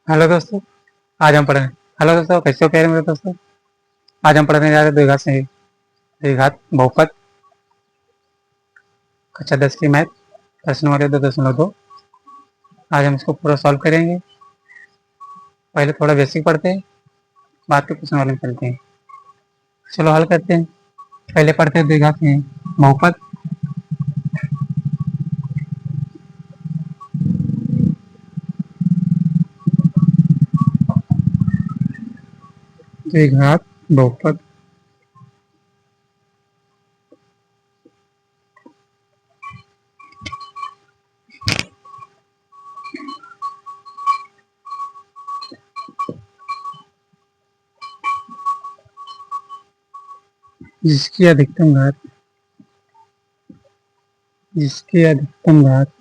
Hello दोस्तों। आज हम पढ़ने हेलो दोस्तों, कैसे हो? कह रहे मेरे दोस्तों, आज हम पढ़ने जा रहे हैं द्विघात से द्विघात बहुपद कक्षा 10 की मैथ प्रश्न नंबर 2.2। आज हम इसको पूरा सॉल्व करेंगे। पहले थोड़ा बेसिक पढ़ते हैं, बाद के क्वेश्चन वाले में चलते हैं। चलो हल करते हैं। पहले पढ़ते हैं द्विघात में बहुपद। द्विघात बहुपद जिसकी अधिकतम घात जिसकी अधिकतम घात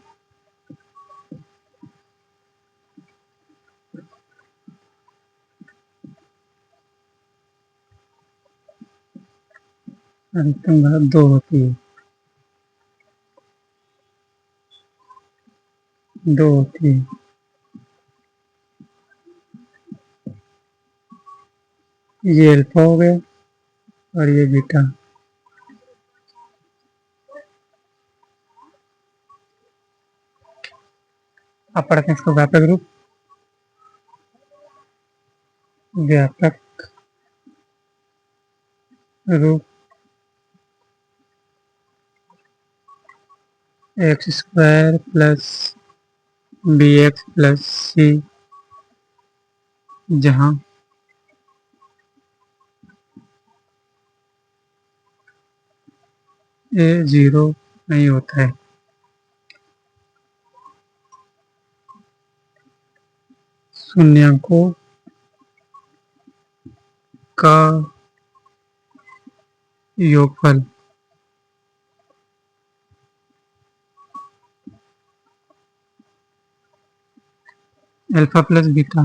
अधिकतम घात 2 होती है। 2 होती है। ये अल्फा हो गया और ये बीटा। अब पढ़ते हैं इसको व्यापक रूप। व्यापक रूप x square plus b x plus c, जहाँ ए 0 नहीं होता है। शून्यकों का योगफल अल्फा प्लस बीटा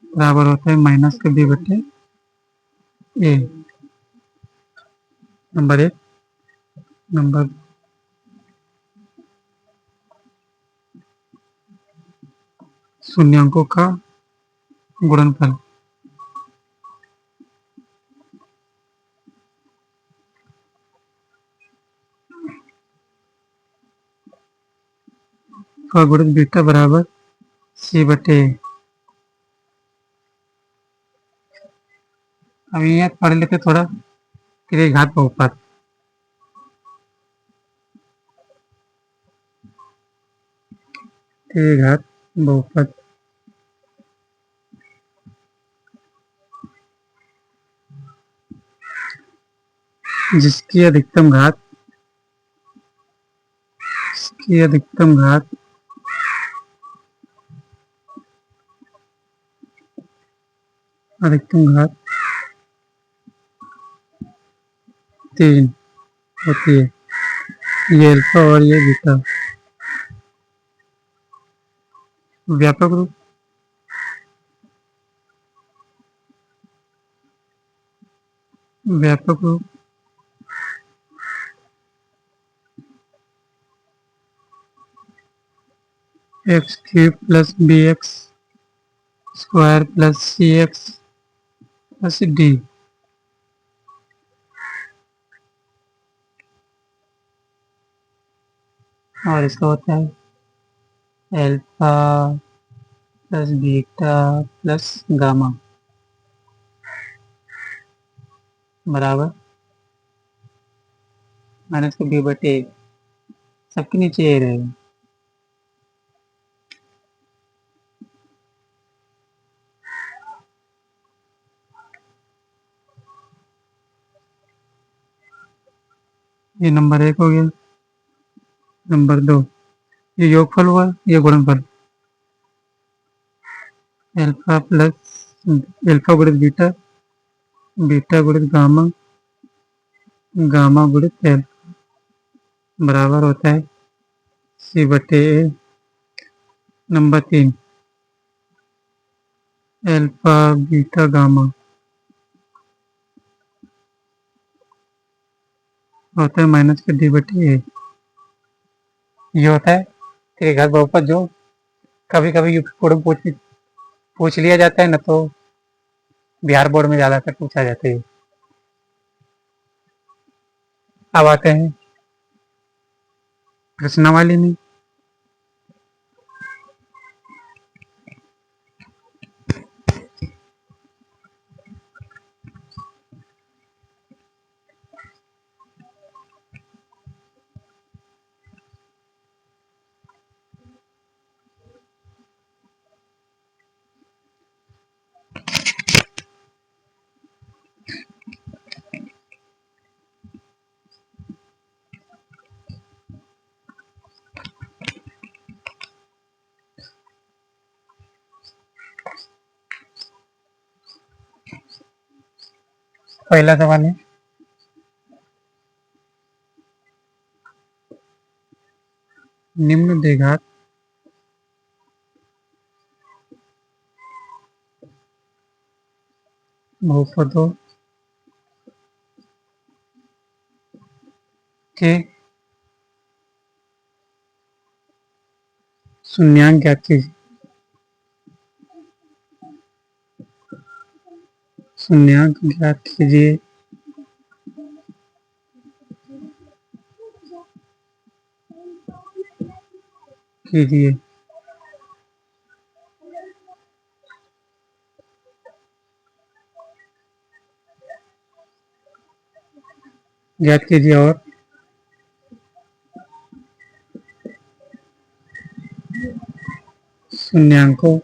बराबर होता है माइनस के बी बटे ए। नंबर 1। नंबर शून्यकों का गुणनफल का गुणित बीटा बराबर सी बटे ए। अब ये पढ़ लेते थोड़ा। त्रिघात बहुपद त्रिघात बहुपद जिसकी अधिकतम घात जिसकी अधिकतम घात अधिकतम घात 3 होती है। ये अल्फा और ये बीटा। व्यापक रूप व्यापक रूप x cube plus b x square plus c x plus d. और इसका होता है alpha plus beta plus gamma बराबर माइनस के बी बटे ए। सबके नीचे ए रहेगा। ये नंबर 1 हो गया। नंबर 2 ये योगफल हुआ, ये गुणनफल। अल्फा प्लस अल्फा गुणित बीटा, बीटा गुणित गामा, गामा गुणित एल बराबर होता है सी बटे ए। नंबर 3 अल्फा बीटा गामा होता है माइनस के डी बटे ए। ये होता है त्रिघात बहुपद जो कभी कभी यूपी बोर्ड में पूछ लिया जाता है, ना तो बिहार बोर्ड में ज़्यादातर पूछा जाता है। अब आते हैं प्रश्नावली में। पहला सवाल है, निम्न द्विघात बहुपदों के शून्यांक ज्ञात कीजिए। शून्यांक ज्ञात कीजिए। कीजिए। ज्ञात कीजिए और शून्यांकों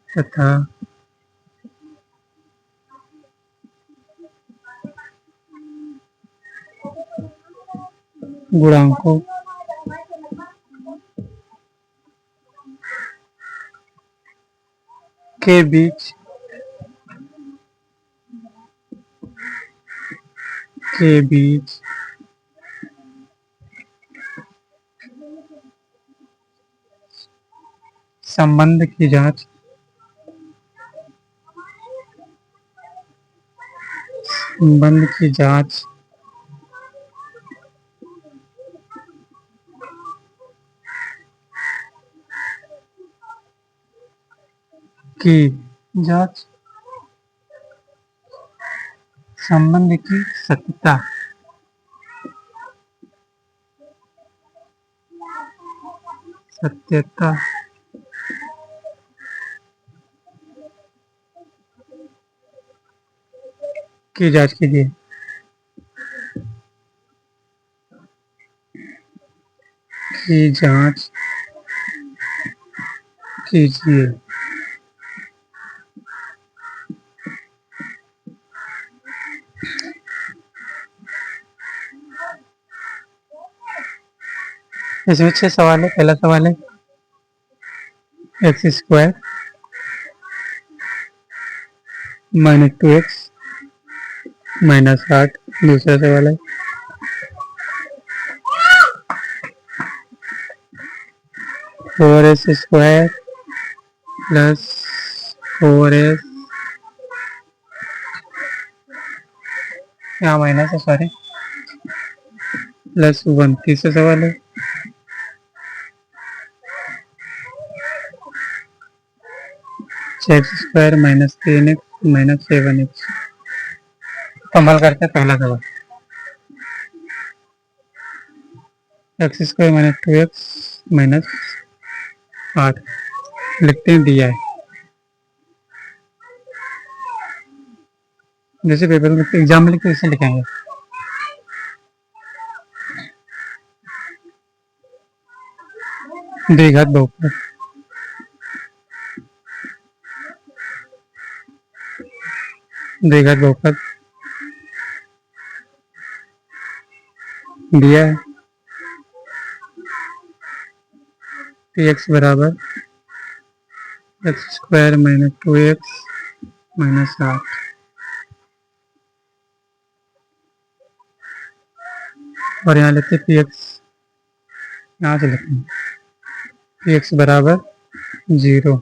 तथा गुणांकों के बीच संबंध की जांच की जांच संबंध की सत्यता की जांच कीजिए। की जांच कीजिए। इसमें 6 सवाल है। पहला सवाल है x square minus 2x minus 8। दूसरा सवाल है 4s स्क्वायर प्लस 4s, यहाँ माइनस है सॉरी, प्लस 1। तीसरा सवाल है x square minus 3x minus 7x। कमल करते हैं पहला सवाल, x square minus 2x minus 8 लिखते हैं, दिया है। जैसे पेपर में एग्जाम में लिखते इसे लिखेंगे। द्विघात बहुपद दिया है। x बराबर x square minus 2x minus 8। और यहाँ लेते हैं px, यहाँ से लिखते हैं px बराबर 0।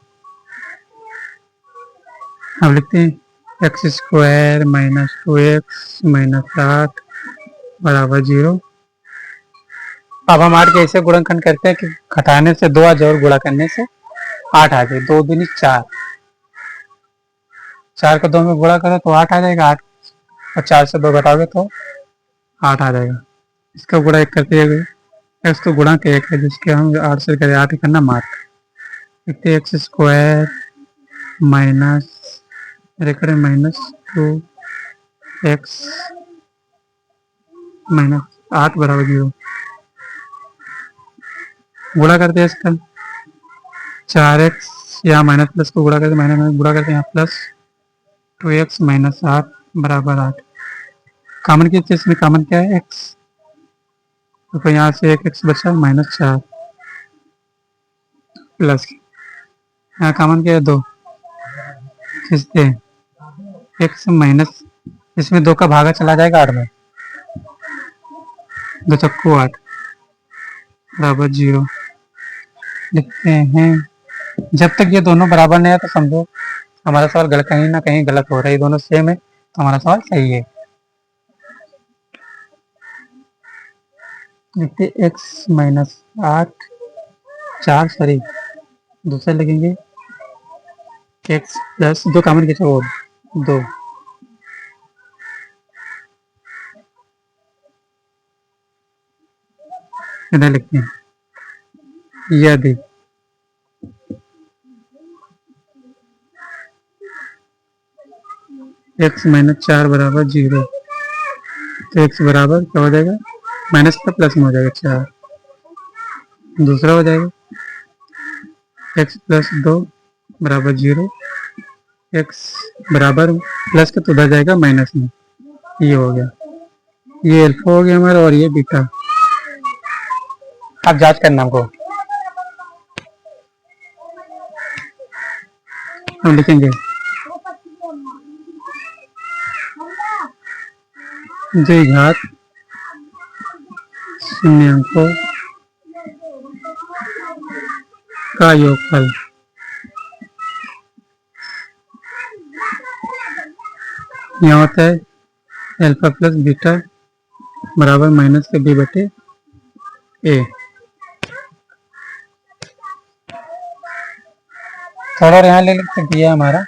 अब लिखते हैं x square minus 2x minus 8 बराबर 0। अब हम 8 के ऐसे गुणनखंड करते हैं कि घटाने से 2 आ जाए और गुणा करने से 8 आ जाए। 2 दूनी 4, 4 को 2 में गुणा करो तो 8 आ जाएगा। 8 और 4 से 2 घटाओगे तो 8 आ जाएगा। इसका गुणा 1 करते हैं, एक्स को गुणा के 1 है जिसके हम 8 से करें 8 करना मार्क। लिखते x square minus -2 x minus 8 बराबर 0। गुणा करते हैं इसका 4x या माइनस प्लस को गुणा करते माइनस गुणा करते हैं प्लस 2x माइनस 8 बराबर 8। कॉमन की चीज में कॉमन क्या है x, तो फिर यहाँ से एक x बचा -4 प्लस यहाँ कॉमन क्या है 2, खींचते हैं x माइनस, इसमें 2 का भागा चला जाएगा 8 में, 2 चक्कू 8 बराबर 0। लिखते हैं जब तक ये दोनों बराबर नहीं है तो समझो हमारा सवाल गलत, कहीं ना कहीं गलत हो रहा है। ये दोनों सेम है तो हमारा सवाल सही है। लिखते एक्स माइनस 8 4 सॉरी दूसरा लिखेंगे एक्स प्लस 2 कॉमन के 2 इधर लिखते हैं यदि एक्स माइनस 4 बराबर 0 तो एक्स बराबर क्या हो जाएगा, माइनस का प्लस में हो जाएगा 4। दूसरा हो जाएगा एक्स प्लस 2 बराबर 0, एक्स बराबर प्लस का तो उधर जाएगा माइनस में। ये हो गया, ये अल्फा हो गया हमारा और ये बीटा। आप जांच करना हमको, हम लिखेंगे द्विघात शून्यांकों का योगफल यहाँ होता है अल्फा प्लस बीटा बराबर माइनस के बी बटे ए। थोड़ा यहाँ ले लेते दिया हमारा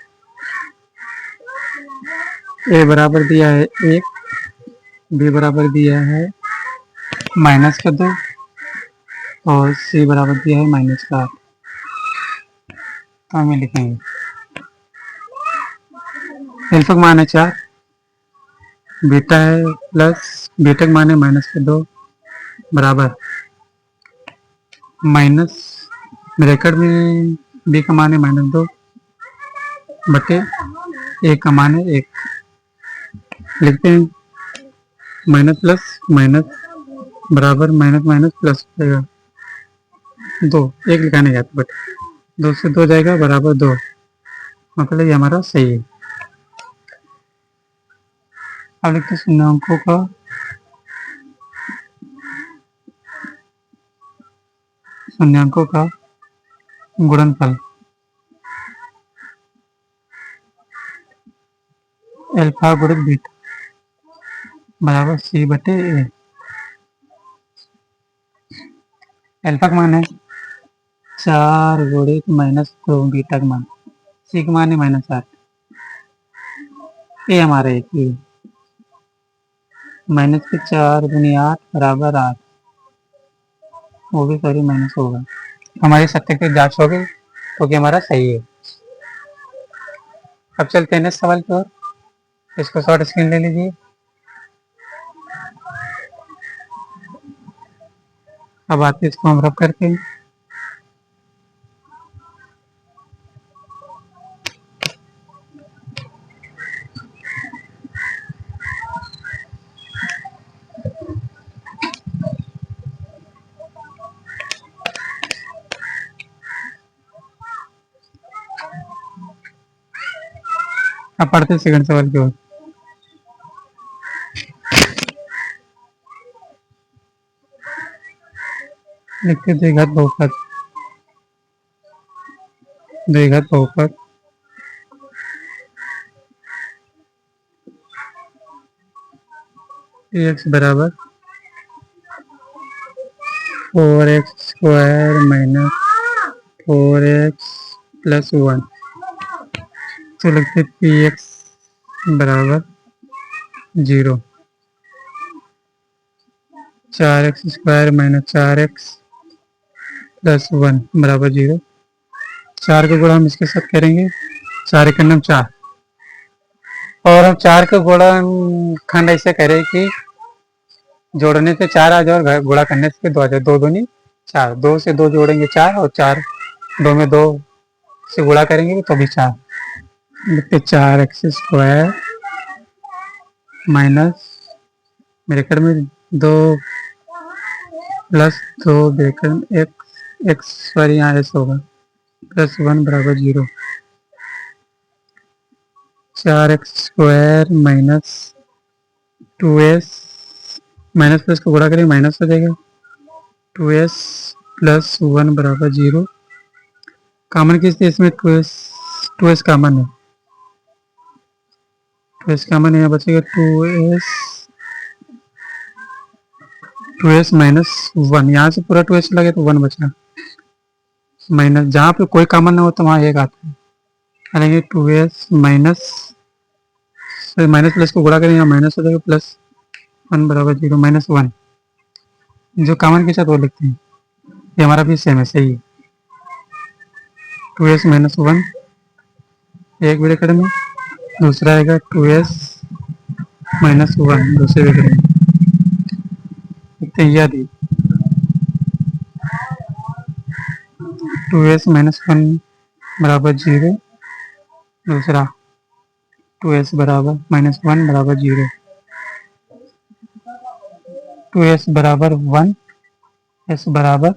ए बराबर दिया है 1, बी बराबर दिया है -2 और सी बराबर दिया है -8। तो हमें लिखेंगे अल्फा का मान है 4, बीटा है प्लस बीटा का मान है -2 बराबर माइनस ब्रैकेट में बी का मान है -2 बटे ए का मान है 1। लिखते हैं माइनस प्लस माइनस बराबर माइनस माइनस प्लस हो जाएगा 2, 1 लिखाने का बट 2 से 2 जाएगा बराबर 2, मतलब ये हमारा सही है। अब लिखते हैं शून्यांकों का गुणनफल अल्फा गुणित बीटा बराबर सी बटे ए। अल्फा का मान है 4 गुणित -2 बीटा का मान, सी का मान है -8, ए हमारे एक माइनस के 4 गुनी 8 बराबर 8, वो भी सॉरी माइनस होगा। हमारी सत्य की जांच होगी क्योंकि हमारा सही है। अब चलते हैं नेक्स्ट सवाल की ओर, इसको शॉर्ट स्क्रीन ले लीजिए। अब आते इसको हम रब करते हैं। अब पढ़ते हैं सेकंड सवाल की ओर। लिखते द्विघात बहुपद, द्विघात बहुपद एक्स बराबर 4x² माइनस 4x प्लस 1। तो लिखते पी एक्स बराबर 0। 4x² माइनस 4x प्लस 1 बराबर 0। 4 का गुणा हम इसके साथ करेंगे, 4 एक नम 4, और हम 4 का गुणनखंड ऐसे करें कि जोड़ने से 4 आ जाए और गुणा करने से 2 आ जाए। 2 दूनी 4, 2 से 2 जोड़ेंगे 4, और 4 2 में 2 से गुणा करेंगे तो भी 4। लिखते 4x² माइनस ब्रैकेट में 2 प्लस 2 ब्रैकेट में एक्स सॉरी यहाँ ऐसा होगा प्लस 1 बराबर 0। 4x² minus 2s minus plus को गुणा करेंगे माइनस हो जाएगा, 2s प्लस 1 बराबर 0। कॉमन किस थी इसमें? 2s कॉमन है, 2s कॉमन है, यहाँ बचेगा 2s माइनस 1। यहाँ से पूरा 2s लगे तो 1 बचेगा, माइनस जहाँ पे कोई कॉमन ना हो तो वहाँ एक आता है, यानी 2s माइनस माइनस प्लस को गुणा करेंगे यहाँ माइनस हो जाएगा प्लस 1 बराबर 0 माइनस 1। जो कॉमन के साथ वो लिखते हैं, ये हमारा भी सेम है, सही है। 2s माइनस 1 एक ब्रैकेट में, दूसरा आएगा 2s माइनस 1 दूसरे ब्रैकेट में, लिखते हैं यदि 2s माइनस 1 बराबर 0, दूसरा 2s बराबर माइनस 1 बराबर 0, 2s बराबर 1, s बराबर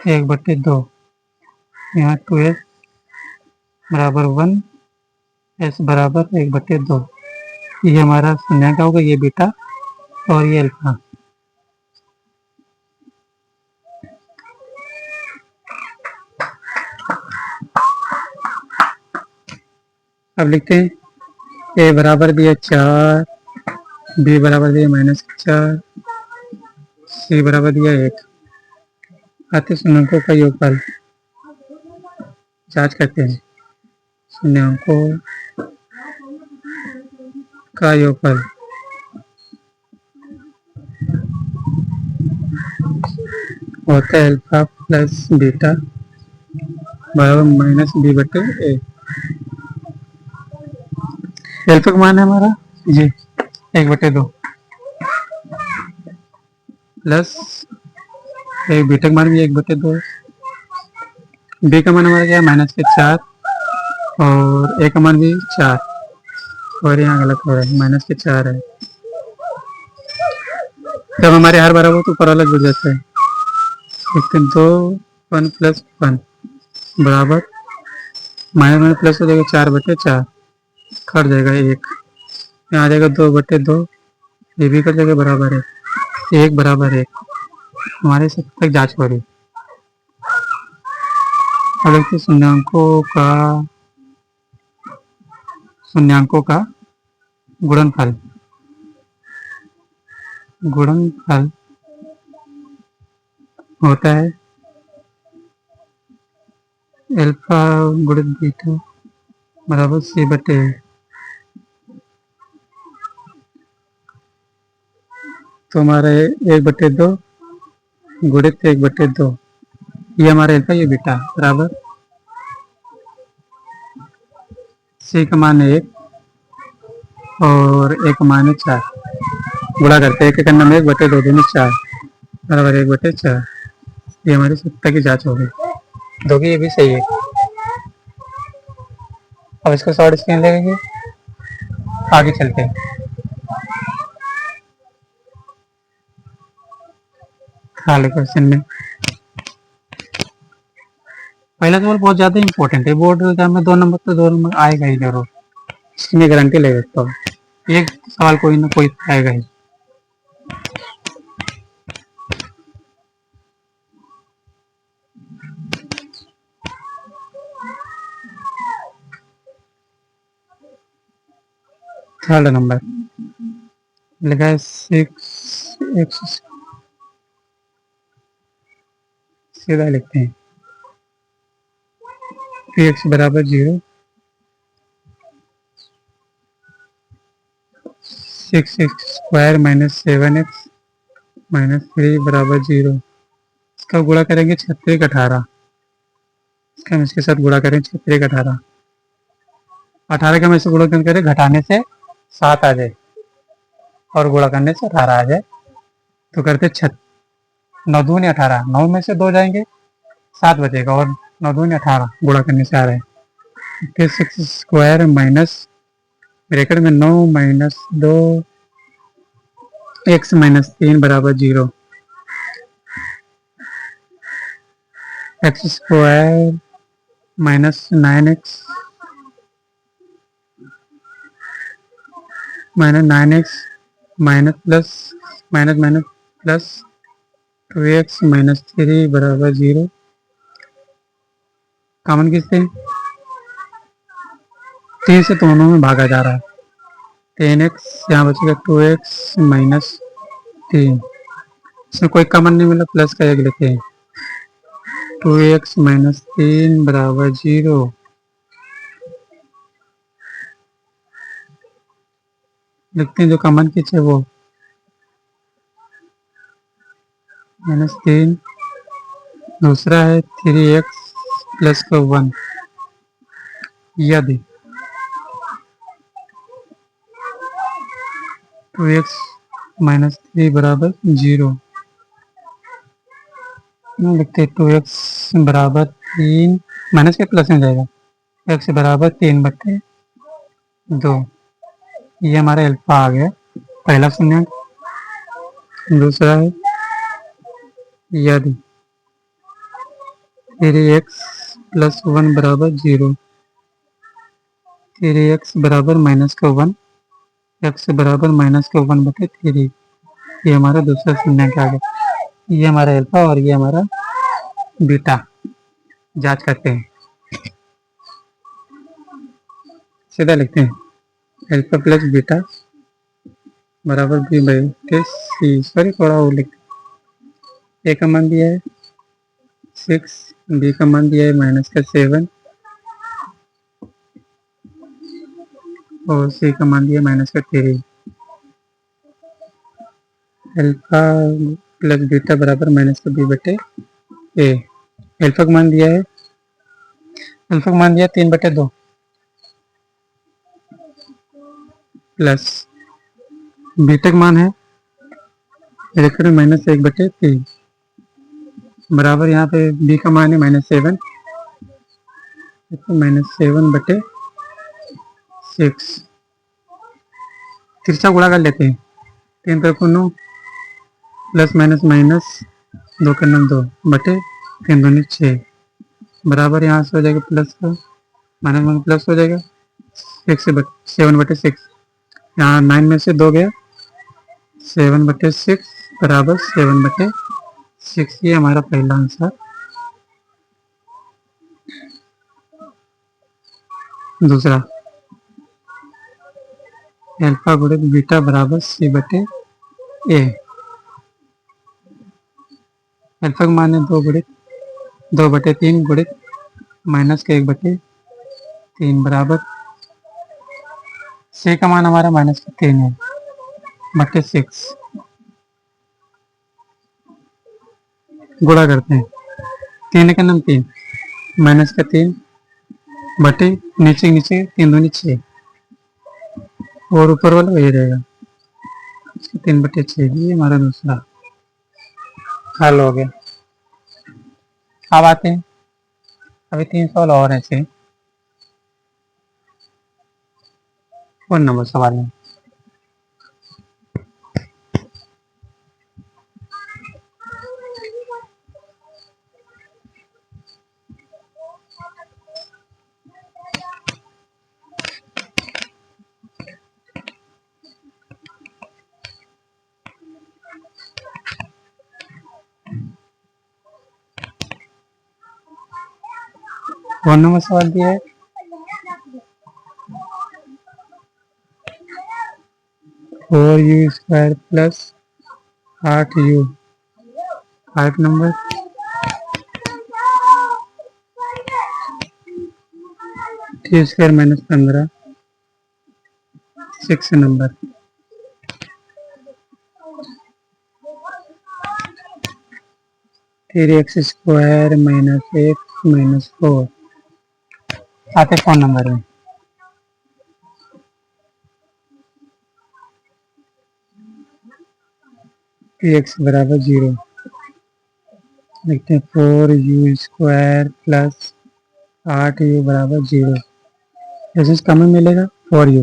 1/2, यहाँ 2s बराबर 1, s बराबर 1/2। ये हमारा शून्य का होगा, ये बीटा और ये अल्फा। अब लिखते हैं a बराबर दिया 4, b बराबर दिया -4, c बराबर दिया 1। आते शून्यंकों का योगफल जांच करते हैं। शून्यंकों का योगफल होता है अल्फा प्लस बीटा बराबर -b/a। अल्फा का मान है हमारा जी 1/2 प्लस एक बीटा का मान भी 1/2, बी का मान हमारा क्या है -4, और ए का मान भी 4, और यहाँ गलत हो रहा है -4 है। जब हमारे हर बराबर तो ऊपर अलग जुड़ जाता है, लेकिन 2 1 प्लस 1 बराबर माइनस प्लस हो जाएगा 4/4, कट जाएगा 1, यहाँ आ जाएगा 2/2, ये भी कट जाएगा, बराबर है 1 बराबर 1। हमारे सब तक जांच हो रही। अब देखते शून्यांकों का गुणनफल। गुणनफल होता है अल्फा गुणित बीटा बराबर c/a। तो हमारा 1/2 गुणित 1/2, ये हमारा अल्फा, ये बीटा बराबर c का मान है 1 और a का मान है 4, गुणा करते हैं, 1 का नाम 1/2 दूनी 4 बराबर 1/4। ये हमारी सत्ता की जांच हो गई, दोगे ये भी सही है। अब इसको शॉर्ट स्क्रीन लेंगे, आगे चलते हैं। खाली क्वेश्चन में पहला सवाल बहुत ज्यादा इंपॉर्टेंट है, बोर्ड एग्जाम में 2 नंबर तो 2 नंबर आएगा ही जरूर, इसकी गारंटी ले सकता हूँ। एक सवाल कोई ना कोई आएगा ही। थर्ड नंबर लिखा है 6x सीधा लिखते हैं 3x बराबर 0, 6x square minus 7x minus 3 बराबर 0। इसका गुणा करेंगे 36 18, इसका हम इसके साथ गुणा करें 36 18, 18 का हम इससे गुणा करें घटाने से 7 आ जाए और गुणा करने से 18 आ जाए, तो करते 9 दूनी 18, 9 में से 2 जाएंगे 7 बचेगा और 9 दूनी 18 गुणा करने से आ रहा है। फिर 6 स्क्वायर माइनस ब्रैकेट में 9 माइनस 2 x माइनस 3 बराबर 0, x square minus 9x minus plus minus minus plus 2x minus 3 बराबर 0। कॉमन किससे 3 से दोनों में भागा जा रहा है, 10x यहाँ बचेगा 2x माइनस 3, इसमें कोई कॉमन नहीं मिला, प्लस का एक लेते हैं 2x माइनस 3 बराबर 0। लिखते हैं जो कॉमन किस है वो -3, दूसरा है 3x प्लस का 1, यदि 2x माइनस 3 बराबर 0, लिखते 2x बराबर 3 माइनस के प्लस में जाएगा, x बराबर 3/2, ये हमारा अल्फा आ गया पहला शून्य। दूसरा है यदि 3x प्लस 1 बराबर 0, 3x बराबर माइनस का 1, x बराबर माइनस का 1/3, ये हमारा दूसरा शून्य आ गया। ये हमारा अल्फा और ये हमारा बीटा, जांच करते हैं, सीधा लिखते हैं अल्फा प्लस बीटा बराबर b/c, सॉरी थोड़ा और लिखते हैं। a का मान दिया है 6, b का मान दिया है माइनस का 7 और c का मान दिया है माइनस का 3। अल्फा प्लस बीटा बराबर माइनस का b/a। अल्फा का मान दिया है, अल्फा का मान दिया 3/2 प्लस बीटा का मान है माइनस 1/3 बराबर, यहाँ पे b का मान है -7, -7/6। तिरछा गुणा कर लेते हैं, 3 3 9 प्लस माइनस माइनस 2 का 9 2/3 दूनी 6 बराबर, यहाँ से हो जाएगा प्लस का माइनस माइनस प्लस हो जाएगा 7/6, यहाँ 9 में से 2 गया 7/6 बराबर 7/6, ये हमारा पहला आंसर। दूसरा अल्फा गुणित बीटा बराबर c/a। अल्फा का मान है 2/3 गुणित माइनस का 1/3 बराबर, c का मान हमारा माइनस का 3 है /6। गुणा करते हैं, 3 का नाम 3 माइनस का 3 बटे नीचे नीचे 3 दूनी 6 और ऊपर वाला वही रहेगा 3/6। ये हमारा दूसरा हल हो गया। अब आते हैं, अभी 3 सवाल और ऐसे 4 नंबर सवाल है। वन नंबर सवाल दिया है 4u² plus 8u। 5 number t square minus 15 6 number. फिर x square minus x minus 4 आते कौन नंबर में? एक्स बराबर 0 लिखते हैं 4u स्क्वायर प्लस 8u बराबर 0। जैसे कॉमन मिलेगा 4u,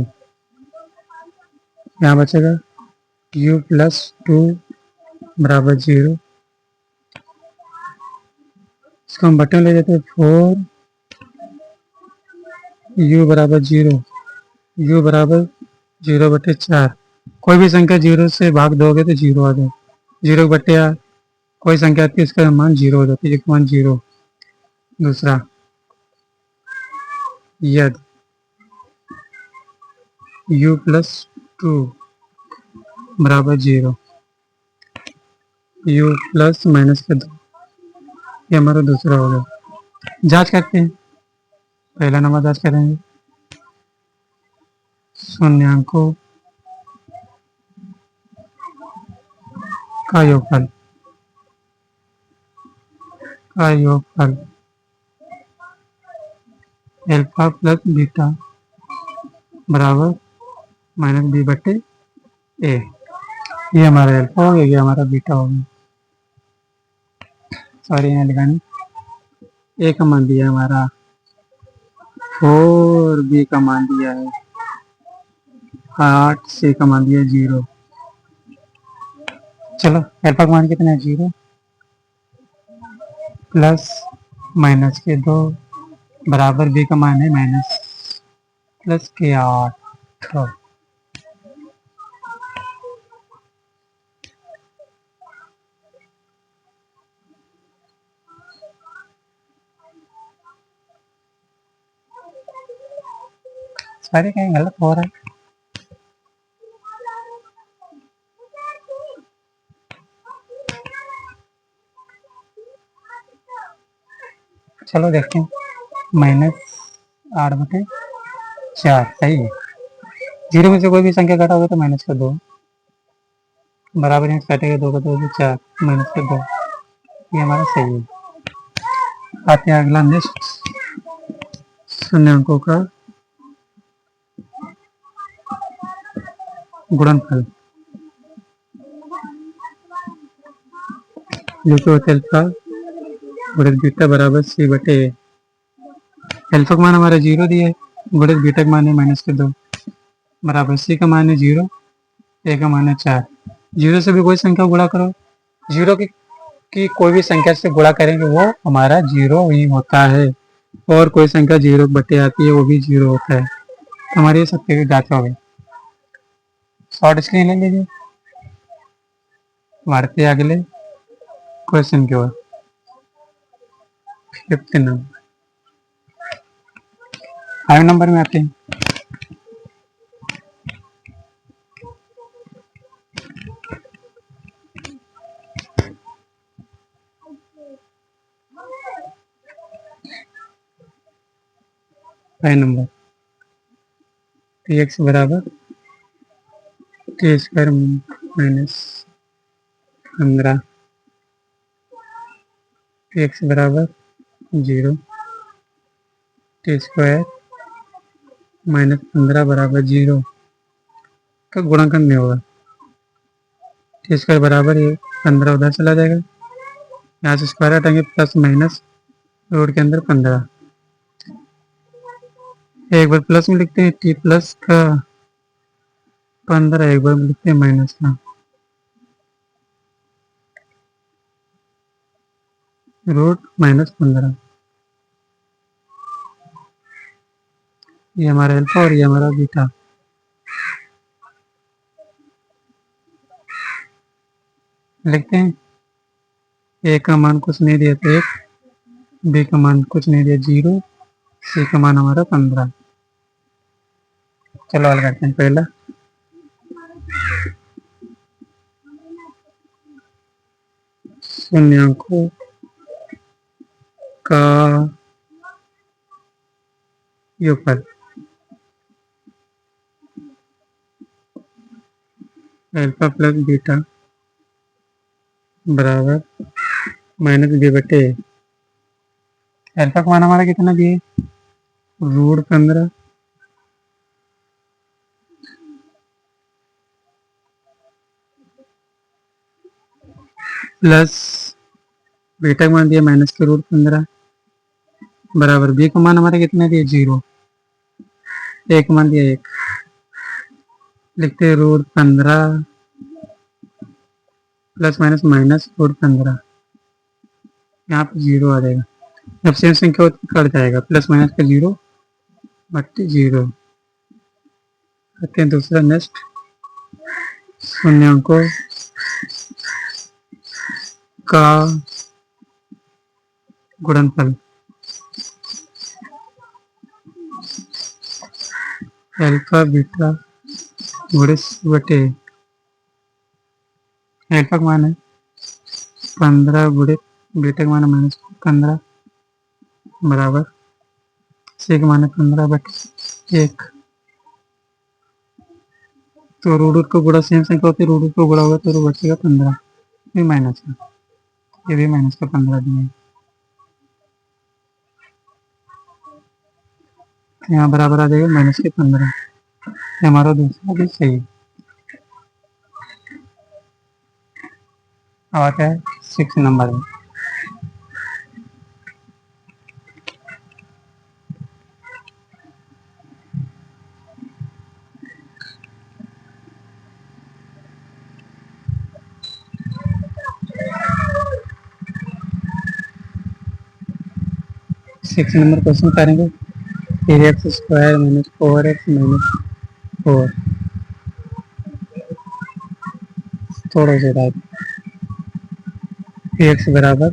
यहाँ बचेगा u प्लस 2 बराबर 0। इसको हम बटन ले जाते हैं 4u बराबर 0, u बराबर 0/4। कोई भी संख्या 0 से भाग दोगे तो 0 आ जाए। 0/8 कोई संख्या आती है इसका मान 0 हो जाती है, एक मान 0। दूसरा यदि u प्लस 2 बराबर 0, u प्लस माइनस का 2, ये हमारा दूसरा हो गया। जांच करते हैं, पहला नंबर जांच करेंगे, शून्यांकों का योगफल अल्फा प्लस बीटा बराबर -b/a। ये हमारा अल्फा हो गया, ये हमारा बीटा हो गया। सॉरी यहाँ लिखाने, ए का मान दिया हमारा 4, बी का मान दिया है 8, सी का मान दिया 0। चलो अल्फा का मान कितना है 0 प्लस माइनस के 2 बराबर बी का मान है माइनस प्लस के 8। सारे कहीं गलत हो रहा है। चलो देखते हैं, -8/4 सही है। 0 में से कोई भी संख्या घटा होगा तो माइनस का 2 बराबर, यहाँ काटेगा 2 का 2 4 माइनस का 2, ये हमारा सही है। आते हैं अगला, नेक्स्ट शून्यांकों का गुणनफल। जो कि होता है अल्फा गुणित बीटा बराबर c/a। अल्फा का मान हमारा 0 दिया है, गुणित बीटा का मान है माइनस के 2 बराबर c का मान है 0, a का मान है 4। 0 से भी कोई संख्या गुणा करो, 0 की कोई भी संख्या से गुणा करेंगे वो हमारा 0 ही होता है, और कोई संख्या 0/8 आती है वो भी 0 होता है। तो हमारी ये सत्य की जांच हो गई। शॉर्ट स्क्रीन ले लीजिए, बढ़ते अगले क्वेश्चन की ओर। 5th नंबर, 5 नंबर में आते हैं। नंबर x बराबर टी स्क्वायर माइनस 15, x बराबर 0, टी स्क्वायर माइनस 15 बराबर 0 का गुणनखंड नहीं होगा। टी स्क्वायर बराबर ये 15 उधर चला जाएगा, यहाँ से स्क्वायर हटाएंगे प्लस माइनस रूट के अंदर 15। एक बार प्लस में लिखते हैं टी प्लस का 15, एक बार में लिखते हैं माइनस का रूट माइनस 15। ये हमारा अल्फा और ये हमारा बीटा। लिखते हैं, ए का मान कुछ नहीं दिया तो 1, बी का मान कुछ नहीं दिया 0, सी का मान हमारा 15। चलो हल करते हैं। पहला शून्यांकों का योगफल अल्फा प्लस बीटा बराबर -b/a। अल्फा का मान हमारा कितना दिए, √15 प्लस बीटा का मान दिया -√15 बराबर बी का मान हमारा कितना दिया 0, ए का मान दिया 1। लिखते हैं √15 प्लस माइनस -√15, यहाँ पे 0 आ जाएगा। जब सेम संख्या होती है कट जाएगा, प्लस माइनस का 0 बट्टी 0। करते हैं दूसरा नेक्स्ट, शून्यांकों का गुणनफल अल्फा बीटा गुणित बटे अल्फा का मान है 15 गुणित बीटा का मान है -15 बराबर सी का मान है 15 बटे 1। तो रूट को गुणा सेम संख्या होती है, रूट को गुणा होगा तो रूट बचेगा 15, ये माइनस का, ये भी माइनस का 15 दिए। यहाँ बराबर आ जाएगा -15, हमारा दूसरा भी सही है। अब आता है 6 नंबर में। सिक्स नंबर क्वेश्चन करेंगे, 3x² - 4x - 4 थोड़ा सा टाइप x बराबर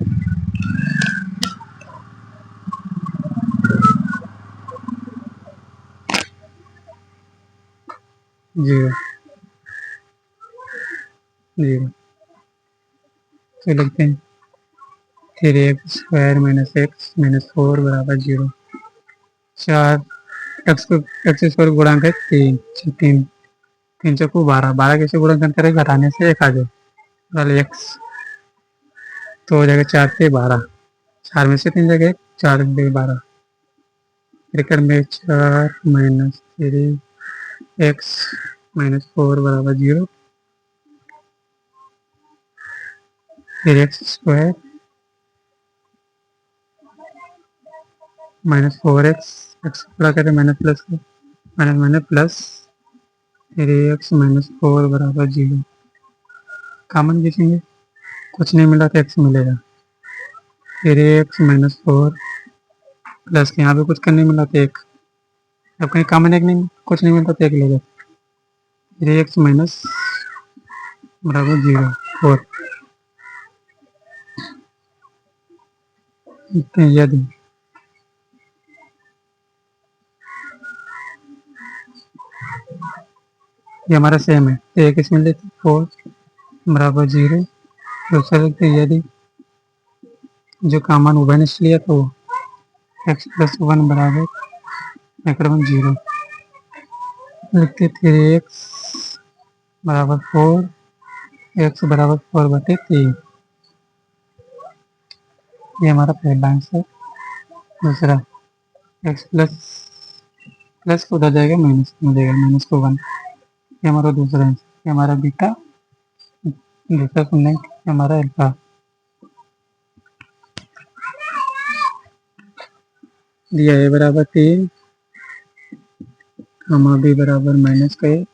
0 0। तो लिखते हैं 3x² - x - 4 बराबर 0। 4 x² गुणांक है 3, 3 चौको 12, 12 कैसे गुणन करेगा, घटाने से 1 आ जाए x, तो हो जाएगा 4 से 12, 4 में से 3 जगह 4 से 12, ब्रैकेट में 4 - 3x - 4 बराबर 0। फिर x² -4x, x पूरा करें minus plus minus plus 3x - 4 बराबर 0। कॉमन खींचेंगे, कुछ नहीं मिला तो x मिलेगा, 3x - 4 प्लस यहाँ पे कुछ करने मिला तो 1, अब कहीं कॉमन एक नहीं, कुछ नहीं मिलता तो 1 लेगा, 3x माइनस बराबर 0 4। यदि ये हमारा सेम है तो एक इसमें लेते 4 बराबर 0। दूसरा लिखते यदि जो कॉमन उभय निश्चय लिया तो x+1 बराबर एकड़वन 0। लिखते 3x बराबर 4, x बराबर 4 बटे 3। ये हमारा पहला आंसर। दूसरा x प्लस को उधर जाएगा माइनस में जाएगा, -1। ये हमारा दूसरा आंसर, ये हमारा बीटा, दूसरा सुनने हमारा अल्फा। दिया a बराबर 3, b बराबर -1,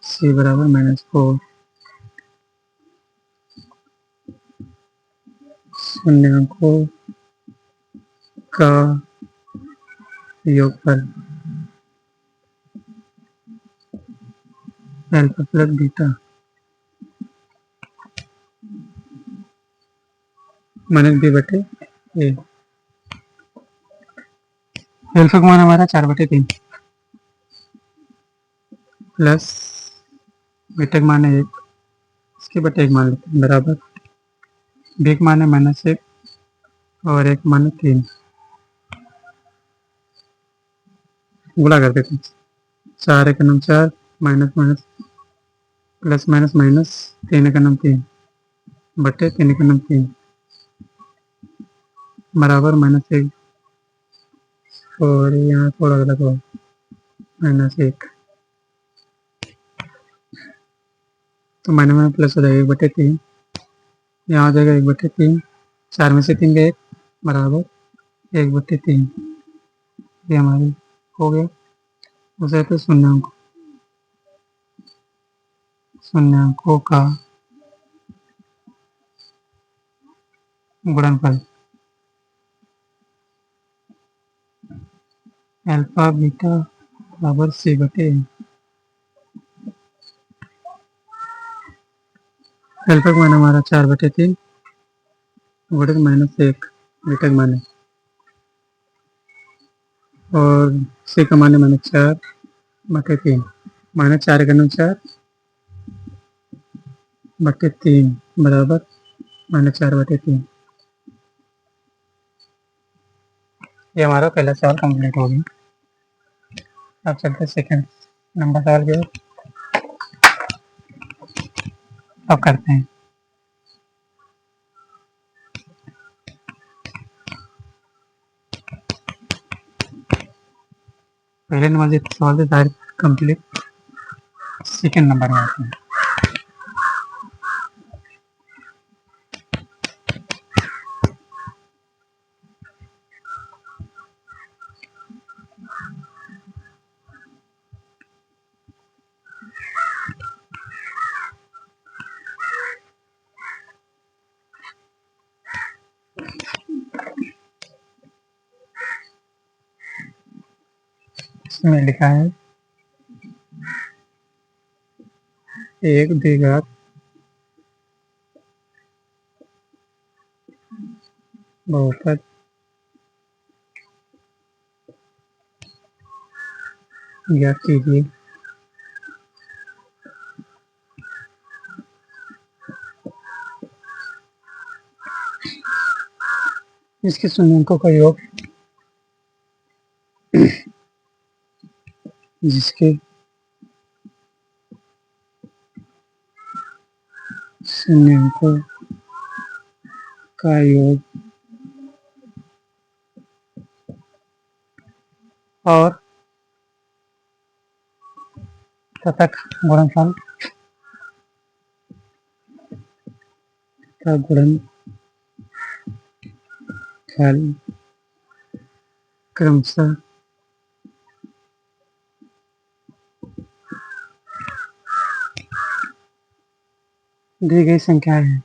c बराबर -4। शून्यांकों का योगफल अल्फा प्लस बीटा -b बटे a। अल्फा का मान हमारा 4/3 प्लस बीटा का मान है 1, इसके बटे 1 मान लेते हैं बराबर b का मान है -1 और 1 मान है 3। गुणा करते थे। 4 × 4 minus minus plus minus minus 3 × 3 बटे 3 × 3 बराबर -1 और यहाँ थोड़ा गलत हो -1 तो माइनस प्लस हो जाएगा 1/3 यहाँ हो जाएगा 1/3 4 में से 3 गए बराबर 1/3 ये हमारी हो गया। उसे तो शून्यांकों का गुणनफल अल्फा बीटा बराबर C/A। अल्फा का मान हमारा 4/3 गुणित -1 बीटा का मान और C का मान है -4/3 -4 × 4/3 बराबर -4/3। ये हमारा पहला सवाल कंप्लीट हो गया। अब चलते सेकंड नंबर सवाल की ओर। अब करते हैं। पहले नंबर जितने सवाल थे सारे कंप्लीट। सेकंड नंबर में आते हैं। इसमें लिखा है 1 द्विघात बहुपद ज्ञात कीजिए। इसके शून्यांकों का योग जिसके शून्यांकों का योग और तटक गुणनफल का गुणनफल क्रमशः दी गई संख्याएं हैं।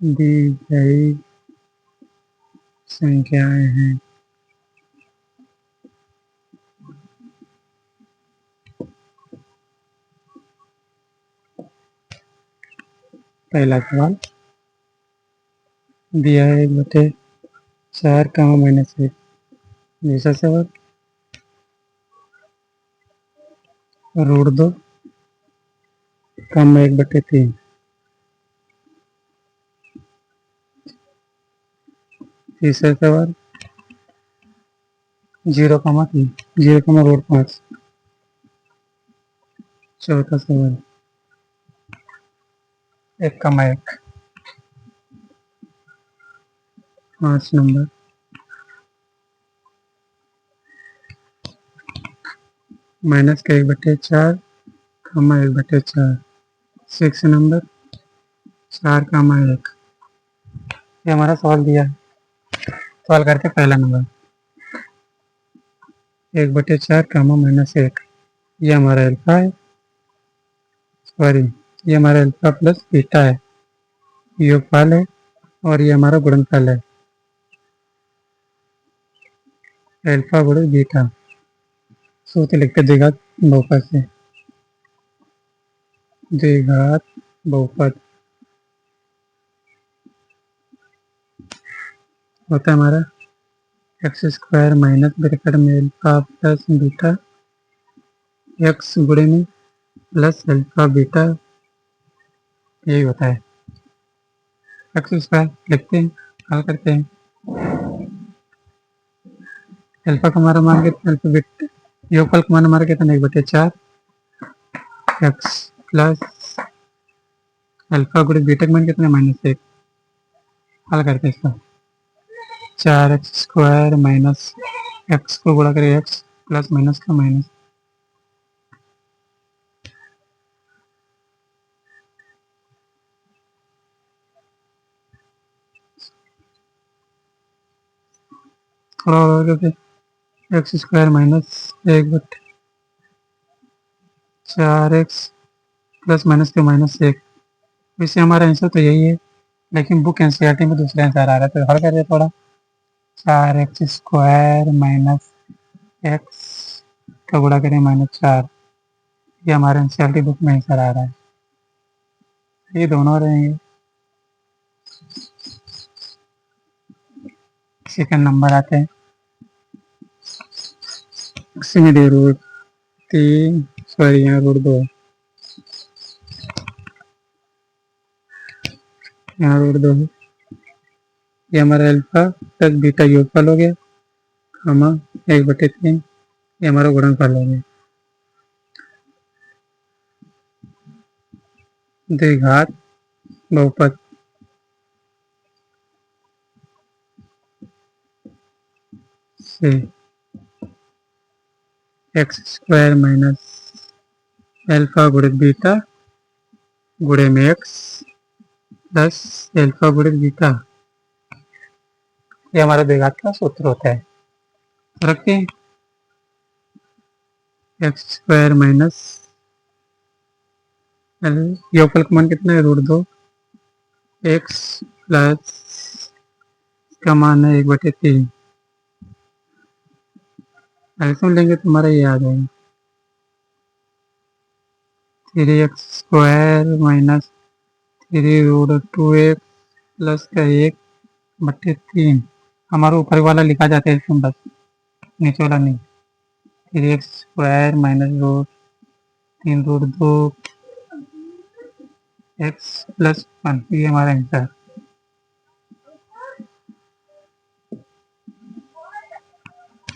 दी गई संख्याएं हैं। पहला सवाल दिया है 1/4 -1। दूसरा सवाल √2 कम 1/3। तीसरा सवाल 0,3 0,5। चौथा सवाल 1,1। 5 नंबर -1/4 1/4। 6 नंबर 4,1। ये हमारा सवाल दिया है। सवाल करके पहला नंबर 1/4 -1। ये हमारा अल्फा है, सॉरी ये हमारा अल्फा प्लस बीटा है, योगफल है और ये हमारा गुणनफल है अल्फा गुणित बीटा। सूत्र लिखते द्विघात बहुपद से। द्विघात बहुपद होता है हमारा x² माइनस ब्रैकेट में अल्फा प्लस बीटा x गुणे में प्लस अल्फा बीटा, यही होता है। x² लिखते हैं, हल करते हैं। अल्फा का हमारा मान कितना, अल्फा बीटा योगफल का मान हमारा कितना 1/4 एक्स प्लस अल्फा गुणे बीटा का मान कितना -1। हल करते हैं इसका 4x² माइनस एक्स को गुणा करें एक्स प्लस माइनस का माइनस और x² minus 1/4x plus minus के -1। वैसे हमारा आंसर तो यही है, लेकिन बुक एनसीईआरटी में दूसरा आंसर आ रहा है, तो हल करिए थोड़ा 4x² माइनस एक्स का गुणा करें -4। ये हमारे एनसीईआरटी बुक में आंसर आ रहा है, ये दोनों रहेंगे। सेकंड नंबर आते हैं, इसमें दे √3 सॉरी यहाँ √2 यहाँ √2 है। ये हमारा अल्फा प्लस बीटा योगफल हो गया, 1/3 ये हमारा गुणनफल हो गया। द्विघात बहुपद से x² माइनस अल्फा गुणित बीटा गुणे में एक्स प्लस अल्फा गुणित बीटा, ये हमारा द्विघात का सूत्र होता है। रखते हैं x² माइनस योगफल का मान कितना है √2 एक्स प्लस का मान है 1/3। एल्सियम लेंगे तो हमारा ये आ जाएगा 3x² माइनस 3√2x प्लस का 1/3। हमारा ऊपर वाला लिखा जाता है इसमें, बस नीचे वाला नहीं। 3x² माइनस √3√2 एक्स प्लस 1, ये हमारा आंसर।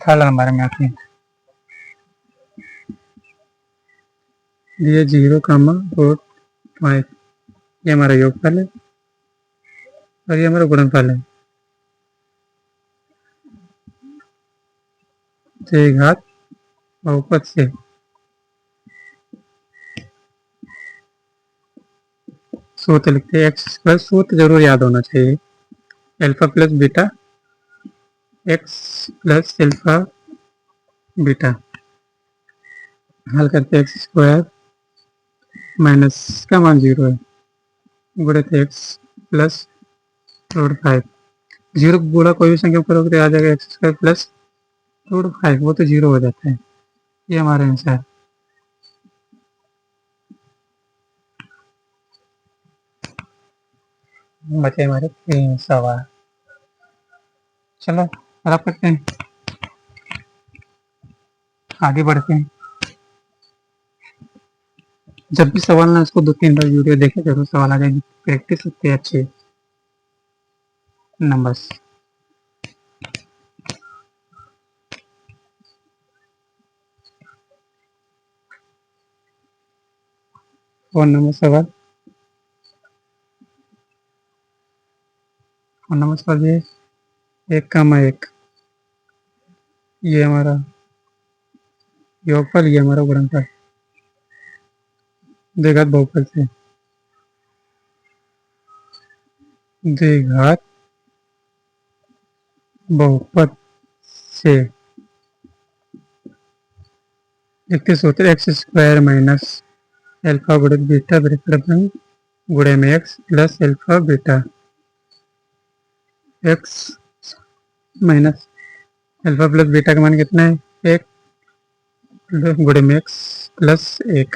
थर्ड नंबर में आते हैं, ये 0,5 ये हमारा योगफल है और ये हमारा गुणनफल है। द्विघात बहुपद से सूत्र लिखते हैं, एक्स प्लस सूत्र जरूर याद होना चाहिए, alpha plus beta x plus alpha beta. हल करते x² माइनस का मान 0 है गुणित एक्स प्लस √5। 0 गुणा कोई भी संख्या करोगे तो आ जाएगा x² प्लस √5, वो तो 0 हो जाता है। ये हमारा आंसर। बचे हमारे 3 सवाल। चलो रख करते हैं, आगे बढ़ते हैं। जब भी सवाल ना इसको 2-3 बार वीडियो देखे जरूर सवाल आ जाएगी, प्रैक्टिस होती है अच्छी। नंबर्स 4 नंबर सवाल, 4 नंबर सवाल ये 1,1 ये हमारा योगफल, ये हमारा गुणनफल द्विघात बहुपद से। द्विघात बहुपद से लिखते सूत्र x² माइनस अल्फा गुणित बीटा बराबर गुणे में x plus alpha beta x minus alpha plus beta का मान कितना है 1 गुणे में एक्स प्लस 1।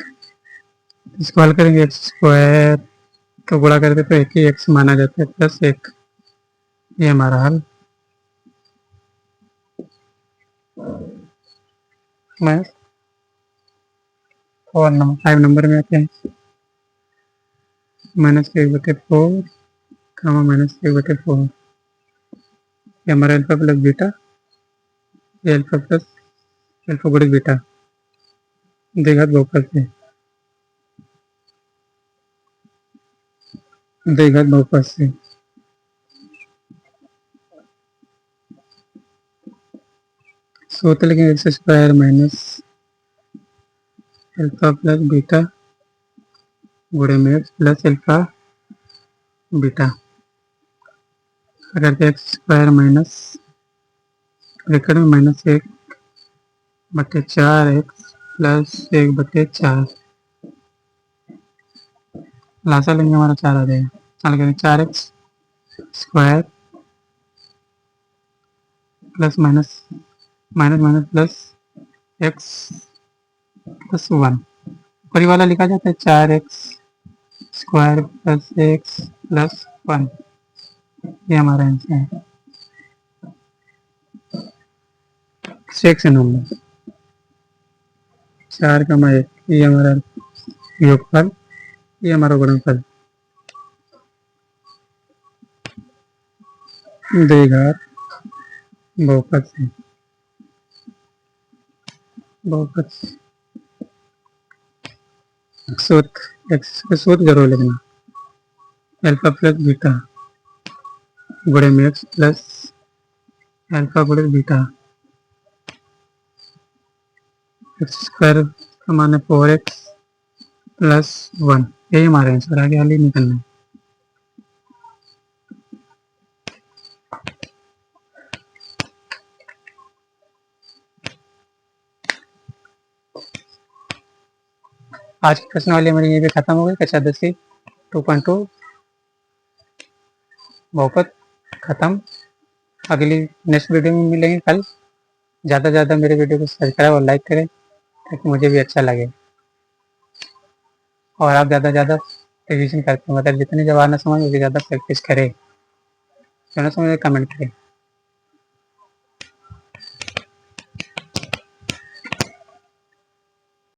इसको हल करेंगे x² तो गुणा करते तो एक ही एक्स माना जाता है प्लस 1, ये हमारा हल। माइनस 5 नंबर में आते हैं, -1/4 -1/4 ये हमारा अल्फा प्लस बीटा ये अल्फा प्लस अल्फा गुणित बीटा द्विघात बहुपद से सूत्र लिखेंगे x square minus alpha plus beta गुणे में एक्स प्लस अल्फा बीटा अगर एक्स स्क्वायर माइनस ब्रैकेट में माइनस 1/4 एक्स प्लस 1/4 लासा लेंगे हमारा 4 आ जाएगा। चाल करें 4x square plus minus minus minus plus x plus 1 ऊपरी वाला लिखा जाता है 4x square plus x plus 1। ये हमारा आंसर है। सेक्शन नंबर 4, 1 ये हमारा योगफल, ये हमारा गुणनफल द्विघात बहुपद से सूत्र एक्स का सूत्र जरूर लिखना अल्फा प्लस बीटा गुणे में एक्स प्लस अल्फा गुणे बीटा एक्स स्क्वायर का मान है 4x प्लस 1। यही हमारा आंसर आगे हाल ही निकलना है। आज की प्रश्न वाली हमारी यहीं पे खत्म हो गई। कक्षा 10 की 2.2 बहुपद खत्म। अगली नेक्स्ट वीडियो में मिलेंगे कल। ज़्यादा से ज़्यादा मेरे वीडियो को सब्सक्राइब और लाइक करें ताकि मुझे भी अच्छा लगे और आप ज़्यादा से ज़्यादा रिविजन करते हैं, मतलब जितनी जब आना समझ उतनी ज़्यादा प्रैक्टिस करें। जो ना समझे कमेंट करें।